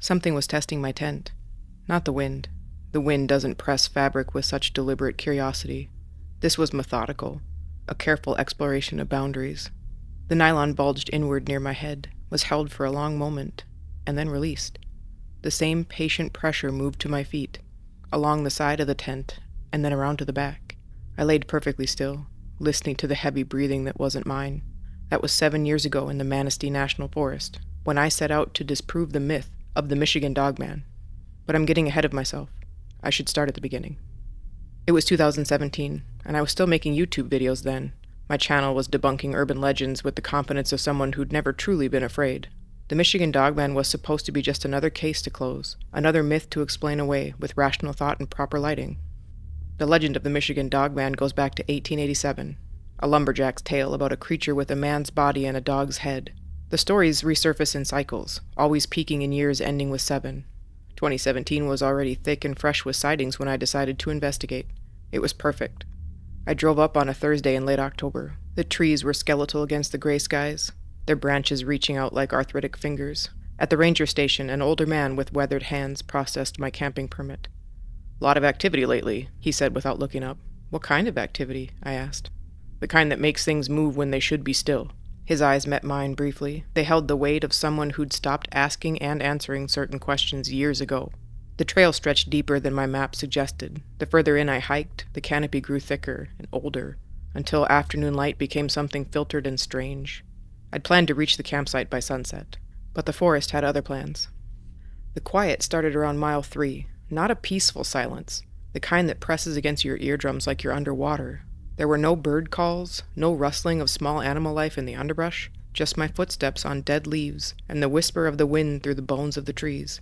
Something was testing my tent. Not the wind. The wind doesn't press fabric with such deliberate curiosity. This was methodical, a careful exploration of boundaries. The nylon bulged inward near my head, was held for a long moment, and then released. The same patient pressure moved to my feet, along the side of the tent, and then around to the back. I laid perfectly still, listening to the heavy breathing that wasn't mine. That was 7 years ago in the Manistee National Forest, when I set out to disprove the myth of the Michigan Dogman. But I'm getting ahead of myself. I should start at the beginning. It was 2017, and I was still making YouTube videos then. My channel was debunking urban legends with the confidence of someone who'd never truly been afraid. The Michigan Dogman was supposed to be just another case to close, another myth to explain away with rational thought and proper lighting. The legend of the Michigan Dogman goes back to 1887, a lumberjack's tale about a creature with a man's body and a dog's head. The stories resurface in cycles, always peaking in years ending with 7. 2017 was already thick and fresh with sightings when I decided to investigate. It was perfect. I drove up on a Thursday in late October. The trees were skeletal against the gray skies, their branches reaching out like arthritic fingers. At the ranger station, an older man with weathered hands processed my camping permit. "Lot of activity lately," he said without looking up. "What kind of activity?" I asked. "The kind that makes things move when they should be still." His eyes met mine briefly. They held the weight of someone who'd stopped asking and answering certain questions years ago. The trail stretched deeper than my map suggested. The further in I hiked, the canopy grew thicker and older, until afternoon light became something filtered and strange. I'd planned to reach the campsite by sunset, but the forest had other plans. The quiet started around mile 3, not a peaceful silence, the kind that presses against your eardrums like you're underwater. There were no bird calls, no rustling of small animal life in the underbrush, just my footsteps on dead leaves and the whisper of the wind through the bones of the trees.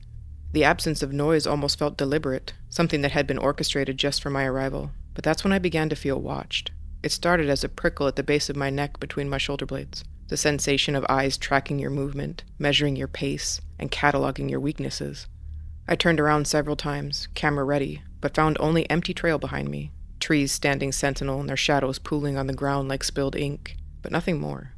The absence of noise almost felt deliberate, something that had been orchestrated just for my arrival. But that's when I began to feel watched. It started as a prickle at the base of my neck between my shoulder blades, the sensation of eyes tracking your movement, measuring your pace, and cataloging your weaknesses. I turned around several times, camera ready, but found only empty trail behind me. Trees standing sentinel and their shadows pooling on the ground like spilled ink, but nothing more.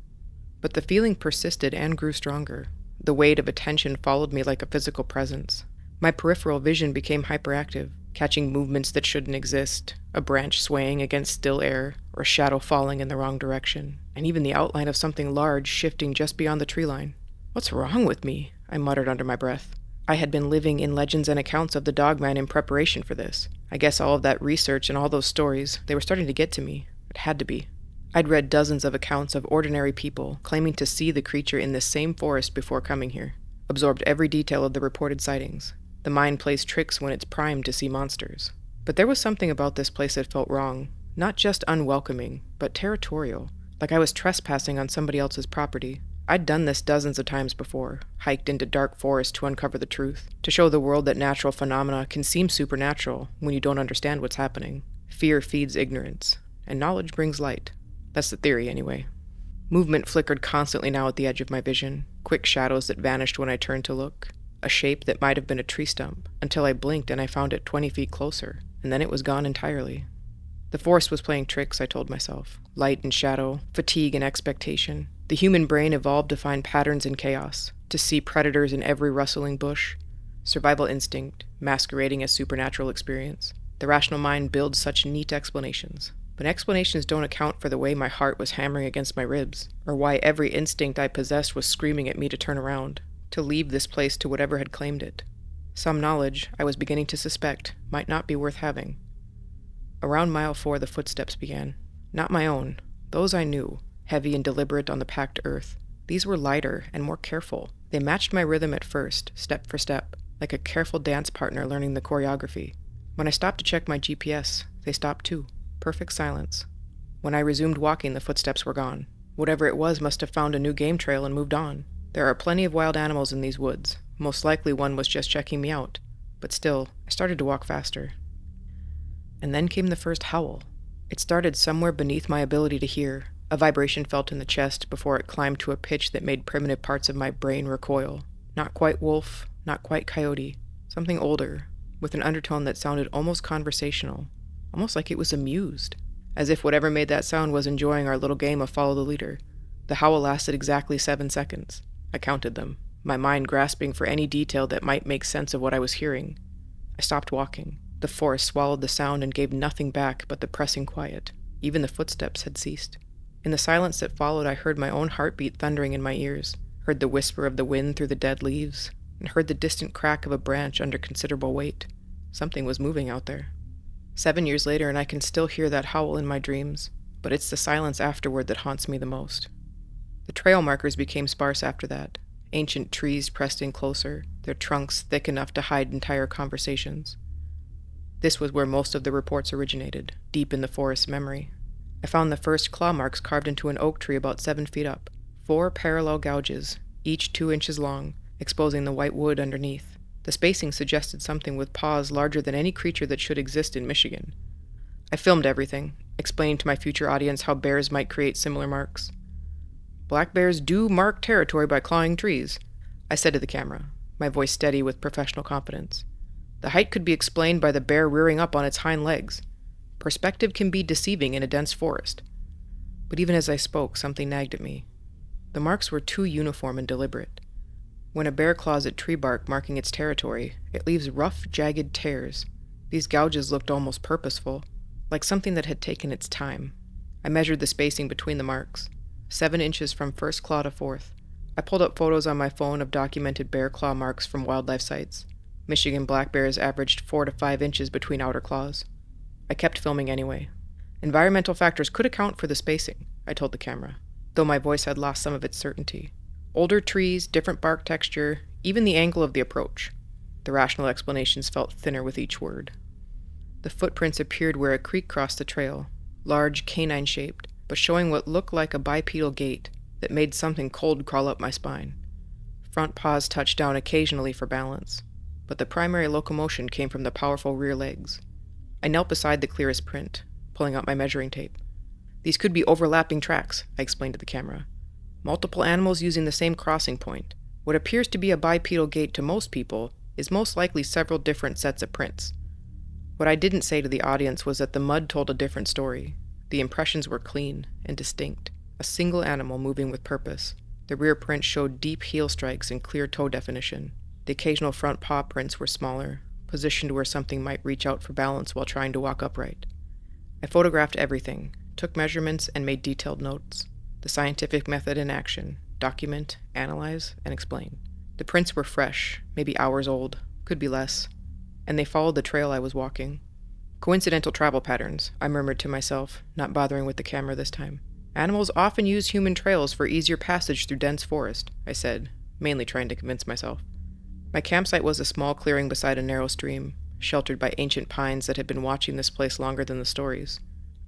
But the feeling persisted and grew stronger. The weight of attention followed me like a physical presence. My peripheral vision became hyperactive, catching movements that shouldn't exist, a branch swaying against still air, or a shadow falling in the wrong direction, and even the outline of something large shifting just beyond the tree line. "What's wrong with me?" I muttered under my breath. I had been living in legends and accounts of the Dogman in preparation for this. I guess all of that research and all those stories, they were starting to get to me. It had to be. I'd read dozens of accounts of ordinary people claiming to see the creature in this same forest before coming here. Absorbed every detail of the reported sightings. The mind plays tricks when it's primed to see monsters. But there was something about this place that felt wrong. Not just unwelcoming, but territorial. Like I was trespassing on somebody else's property. I'd done this dozens of times before, hiked into dark forests to uncover the truth, to show the world that natural phenomena can seem supernatural when you don't understand what's happening. Fear feeds ignorance, and knowledge brings light. That's the theory, anyway. Movement flickered constantly now at the edge of my vision, quick shadows that vanished when I turned to look, a shape that might have been a tree stump, until I blinked and I found it 20 feet closer, and then it was gone entirely. The forest was playing tricks, I told myself. Light and shadow, fatigue and expectation. The human brain evolved to find patterns in chaos, to see predators in every rustling bush. Survival instinct, masquerading as supernatural experience. The rational mind builds such neat explanations. But explanations don't account for the way my heart was hammering against my ribs, or why every instinct I possessed was screaming at me to turn around, to leave this place to whatever had claimed it. Some knowledge, I was beginning to suspect, might not be worth having. Around mile 4 the footsteps began. Not my own. Those I knew, heavy and deliberate on the packed earth. These were lighter and more careful. They matched my rhythm at first, step for step, like a careful dance partner learning the choreography. When I stopped to check my GPS, they stopped too. Perfect silence. When I resumed walking, the footsteps were gone. Whatever it was must have found a new game trail and moved on. There are plenty of wild animals in these woods. Most likely one was just checking me out. But still, I started to walk faster. And then came the first howl. It started somewhere beneath my ability to hear. A vibration felt in the chest before it climbed to a pitch that made primitive parts of my brain recoil. Not quite wolf, not quite coyote. Something older, with an undertone that sounded almost conversational. Almost like it was amused. As if whatever made that sound was enjoying our little game of follow the leader. The howl lasted exactly 7 seconds. I counted them. my mind grasping for any detail that might make sense of what I was hearing. I stopped walking. The forest swallowed the sound and gave nothing back but the pressing quiet. Even the footsteps had ceased. In the silence that followed, I heard my own heartbeat thundering in my ears, heard the whisper of the wind through the dead leaves, and heard the distant crack of a branch under considerable weight. Something was moving out there. 7 years later, and I can still hear that howl in my dreams, but it's the silence afterward that haunts me the most. The trail markers became sparse after that. Ancient trees pressed in closer, their trunks thick enough to hide entire conversations. This was where most of the reports originated, deep in the forest's memory. I found the first claw marks carved into an oak tree about 7 feet up. 4 parallel gouges, each 2 inches long, exposing the white wood underneath. The spacing suggested something with paws larger than any creature that should exist in Michigan. I filmed everything, explaining to my future audience how bears might create similar marks. Black bears do mark territory by clawing trees, I said to the camera, my voice steady with professional confidence. The height could be explained by the bear rearing up on its hind legs. Perspective can be deceiving in a dense forest. But even as I spoke, something nagged at me. The marks were too uniform and deliberate. When a bear claws at tree bark marking its territory, it leaves rough, jagged tears. These gouges looked almost purposeful, like something that had taken its time. I measured the spacing between the marks, 7 inches from first claw to fourth. I pulled up photos on my phone of documented bear claw marks from wildlife sites. Michigan black bears averaged 4 to 5 inches between outer claws. I kept filming anyway. Environmental factors could account for the spacing, I told the camera, though my voice had lost some of its certainty. Older trees, different bark texture, even the angle of the approach. The rational explanations felt thinner with each word. The footprints appeared where a creek crossed the trail, large, canine-shaped, but showing what looked like a bipedal gait that made something cold crawl up my spine. Front paws touched down occasionally for balance, but the primary locomotion came from the powerful rear legs. I knelt beside the clearest print, pulling out my measuring tape. These could be overlapping tracks, I explained to the camera. Multiple animals using the same crossing point. What appears to be a bipedal gait to most people is most likely several different sets of prints. What I didn't say to the audience was that the mud told a different story. The impressions were clean and distinct, a single animal moving with purpose. The rear print showed deep heel strikes and clear toe definition. The occasional front paw prints were smaller, positioned where something might reach out for balance while trying to walk upright. I photographed everything, took measurements, and made detailed notes. The scientific method in action: document, analyze, and explain. The prints were fresh, maybe hours old, could be less, and they followed the trail I was walking. Coincidental travel patterns, I murmured to myself, not bothering with the camera this time. Animals often use human trails for easier passage through dense forest, I said, mainly trying to convince myself. My campsite was a small clearing beside a narrow stream, sheltered by ancient pines that had been watching this place longer than the stories.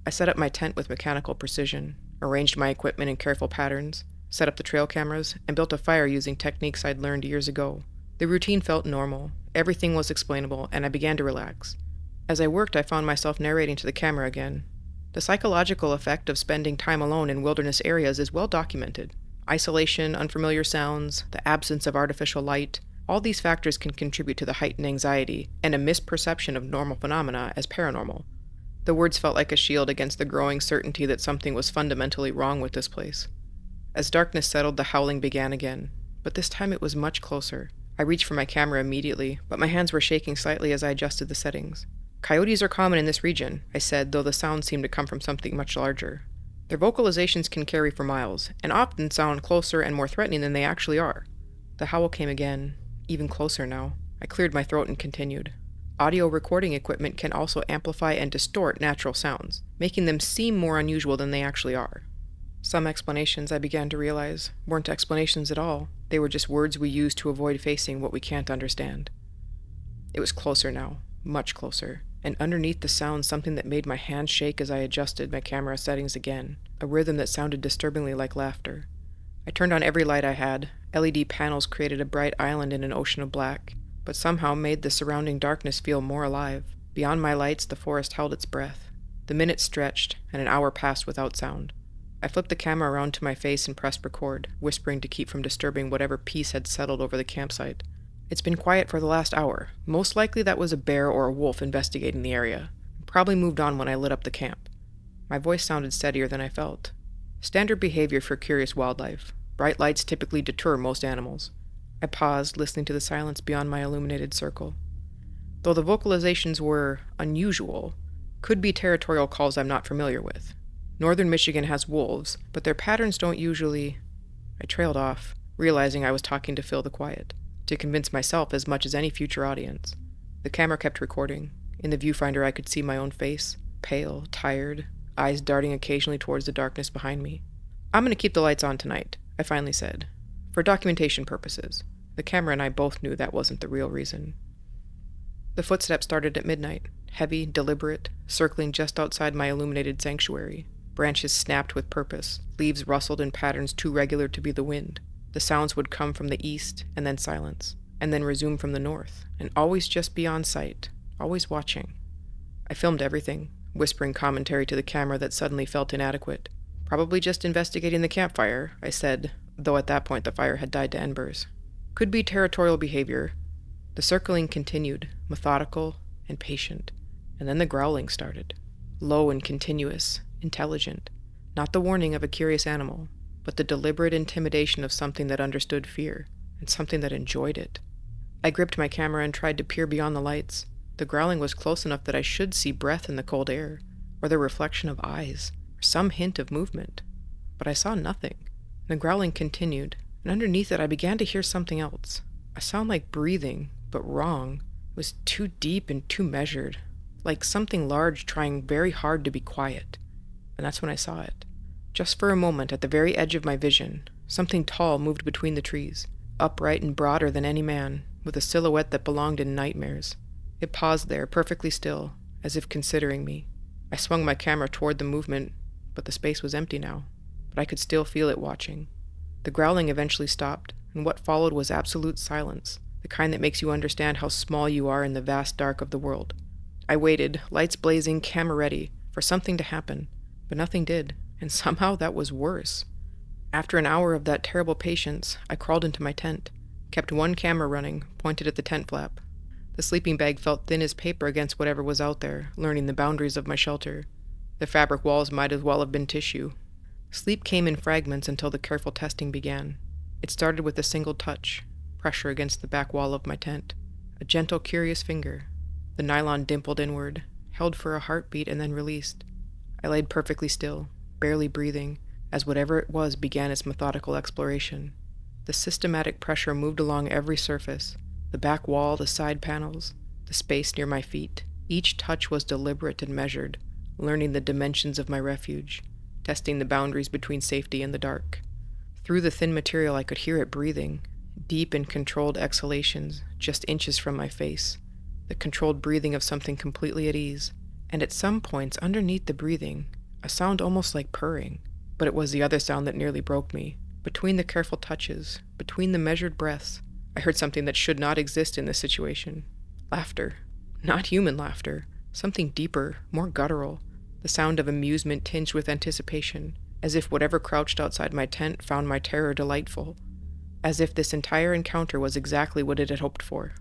I set up my tent with mechanical precision, arranged my equipment in careful patterns, set up the trail cameras, and built a fire using techniques I'd learned years ago. The routine felt normal, everything was explainable, and I began to relax. As I worked, I found myself narrating to the camera again. The psychological effect of spending time alone in wilderness areas is well documented. Isolation, unfamiliar sounds, the absence of artificial light, all these factors can contribute to the heightened anxiety and a misperception of normal phenomena as paranormal. The words felt like a shield against the growing certainty that something was fundamentally wrong with this place. As darkness settled, the howling began again, but this time it was much closer. I reached for my camera immediately, but my hands were shaking slightly as I adjusted the settings. Coyotes are common in this region, I said, though the sound seemed to come from something much larger. Their vocalizations can carry for miles, and often sound closer and more threatening than they actually are. The howl came again, even closer now. I cleared my throat and continued. Audio recording equipment can also amplify and distort natural sounds, making them seem more unusual than they actually are. Some explanations, I began to realize, weren't explanations at all. They were just words we use to avoid facing what we can't understand. It was closer now, much closer, and underneath the sound something that made my hands shake as I adjusted my camera settings again, a rhythm that sounded disturbingly like laughter. I turned on every light I had. LED panels created a bright island in an ocean of black, but somehow made the surrounding darkness feel more alive. Beyond my lights, the forest held its breath. The minutes stretched, and an hour passed without sound. I flipped the camera around to my face and pressed record, whispering to keep from disturbing whatever peace had settled over the campsite. It's been quiet for the last hour. Most likely that was a bear or a wolf investigating the area. Probably moved on when I lit up the camp. My voice sounded steadier than I felt. Standard behavior for curious wildlife. Bright lights typically deter most animals. I paused, listening to the silence beyond my illuminated circle. Though the vocalizations were unusual, could be territorial calls I'm not familiar with. Northern Michigan has wolves, but their patterns don't usually... I trailed off, realizing I was talking to fill the quiet, to convince myself as much as any future audience. The camera kept recording. In the viewfinder I could see my own face, pale, tired, eyes darting occasionally towards the darkness behind me. "I'm going to keep the lights on tonight," I finally said. "For documentation purposes." The camera and I both knew that wasn't the real reason. The footsteps started at midnight, heavy, deliberate, circling just outside my illuminated sanctuary. Branches snapped with purpose, leaves rustled in patterns too regular to be the wind. The sounds would come from the east, and then silence, and then resume from the north, and always just beyond sight, always watching. I filmed everything, whispering commentary to the camera that suddenly felt inadequate. "Probably just investigating the campfire," I said, though at that point the fire had died to embers. "Could be territorial behavior." The circling continued, methodical and patient, and then the growling started. Low and continuous, intelligent. Not the warning of a curious animal, but the deliberate intimidation of something that understood fear, and something that enjoyed it. I gripped my camera and tried to peer beyond the lights. The growling was close enough that I should see breath in the cold air, or the reflection of eyes, or some hint of movement. But I saw nothing. The growling continued, and underneath it I began to hear something else. A sound like breathing, but wrong. It was too deep and too measured, like something large trying very hard to be quiet. And that's when I saw it. Just for a moment, at the very edge of my vision, something tall moved between the trees, upright and broader than any man, with a silhouette that belonged in nightmares. It paused there, perfectly still, as if considering me. I swung my camera toward the movement, but the space was empty now. But I could still feel it watching. The growling eventually stopped, and what followed was absolute silence, the kind that makes you understand how small you are in the vast dark of the world. I waited, lights blazing, camera ready, for something to happen, but nothing did, and somehow that was worse. After an hour of that terrible patience, I crawled into my tent, kept one camera running, pointed at the tent flap. The sleeping bag felt thin as paper against whatever was out there, learning the boundaries of my shelter. The fabric walls might as well have been tissue. Sleep came in fragments until the careful testing began. It started with a single touch, pressure against the back wall of my tent. A gentle, curious finger. The nylon dimpled inward, held for a heartbeat and then released. I laid perfectly still, barely breathing, as whatever it was began its methodical exploration. The systematic pressure moved along every surface, the back wall, the side panels, the space near my feet. Each touch was deliberate and measured, learning the dimensions of my refuge, testing the boundaries between safety and the dark. Through the thin material I could hear it breathing, deep and controlled exhalations just inches from my face, the controlled breathing of something completely at ease, and at some points underneath the breathing, a sound almost like purring. But it was the other sound that nearly broke me. Between the careful touches, between the measured breaths, I heard something that should not exist in this situation. Laughter. Not human laughter. Something deeper, more guttural. The sound of amusement tinged with anticipation, as if whatever crouched outside my tent found my terror delightful. As if this entire encounter was exactly what it had hoped for.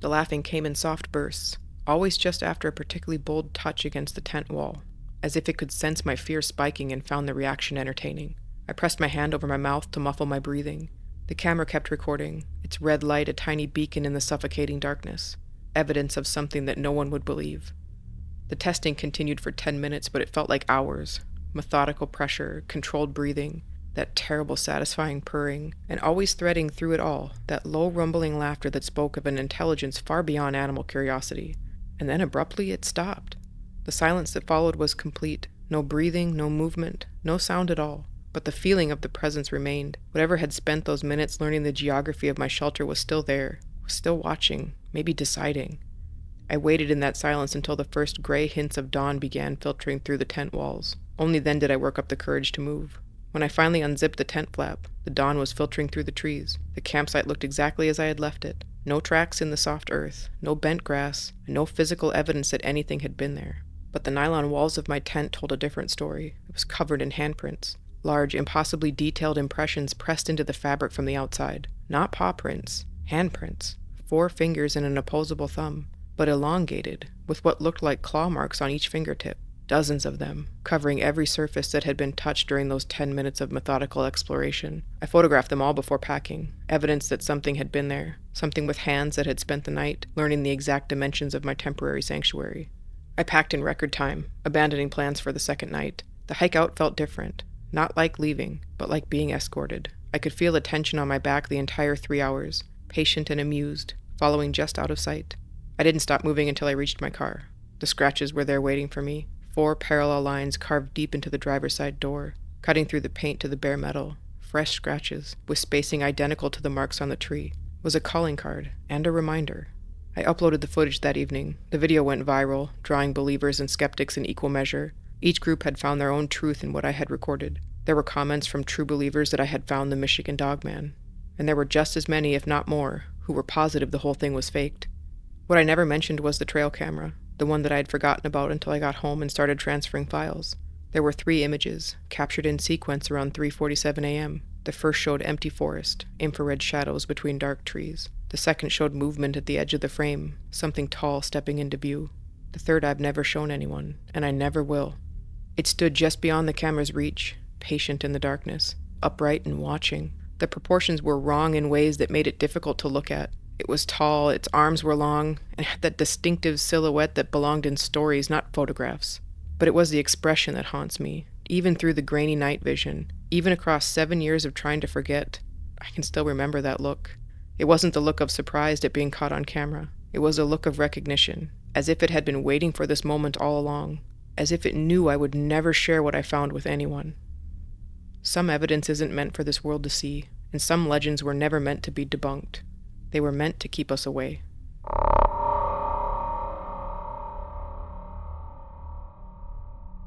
The laughing came in soft bursts, always just after a particularly bold touch against the tent wall, as if it could sense my fear spiking and found the reaction entertaining. I pressed my hand over my mouth to muffle my breathing. The camera kept recording, its red light a tiny beacon in the suffocating darkness, evidence of something that no one would believe. The testing continued for 10 minutes, but it felt like hours. Methodical pressure, controlled breathing, that terrible satisfying purring, and always threading through it all, that low rumbling laughter that spoke of an intelligence far beyond animal curiosity. And then abruptly it stopped. The silence that followed was complete. No breathing, no movement, no sound at all. But the feeling of the presence remained. Whatever had spent those minutes learning the geography of my shelter was still there, was still watching, maybe deciding. I waited in that silence until the first gray hints of dawn began filtering through the tent walls. Only then did I work up the courage to move. When I finally unzipped the tent flap, the dawn was filtering through the trees. The campsite looked exactly as I had left it. No tracks in the soft earth, no bent grass, and no physical evidence that anything had been there. But the nylon walls of my tent told a different story. It was covered in handprints. Large, impossibly detailed impressions pressed into the fabric from the outside. Not paw prints, handprints. 4 fingers and an opposable thumb, but elongated, with what looked like claw marks on each fingertip. Dozens of them, covering every surface that had been touched during those 10 minutes of methodical exploration. I photographed them all before packing, evidence that something had been there, something with hands that had spent the night learning the exact dimensions of my temporary sanctuary. I packed in record time, abandoning plans for the second night. The hike out felt different, not like leaving, but like being escorted. I could feel the tension on my back the entire 3 hours, patient and amused, following just out of sight. I didn't stop moving until I reached my car. The scratches were there waiting for me. 4 parallel lines carved deep into the driver's side door, cutting through the paint to the bare metal. Fresh scratches, with spacing identical to the marks on the tree, was a calling card and a reminder. I uploaded the footage that evening. The video went viral, drawing believers and skeptics in equal measure. Each group had found their own truth in what I had recorded. There were comments from true believers that I had found the Michigan Dogman, and there were just as many, if not more, who were positive the whole thing was faked. What I never mentioned was the trail camera, the one that I had forgotten about until I got home and started transferring files. There were 3 images, captured in sequence around 3:47 a.m. The first showed empty forest, infrared shadows between dark trees. The second showed movement at the edge of the frame, something tall stepping into view. The third I've never shown anyone, and I never will. It stood just beyond the camera's reach, patient in the darkness, upright and watching. The proportions were wrong in ways that made it difficult to look at. It was tall, its arms were long, and had that distinctive silhouette that belonged in stories, not photographs. But it was the expression that haunts me, even through the grainy night vision, even across 7 years of trying to forget. I can still remember that look. It wasn't the look of surprise at being caught on camera. It was a look of recognition, as if it had been waiting for this moment all along, as if it knew I would never share what I found with anyone. Some evidence isn't meant for this world to see, and some legends were never meant to be debunked. They were meant to keep us away.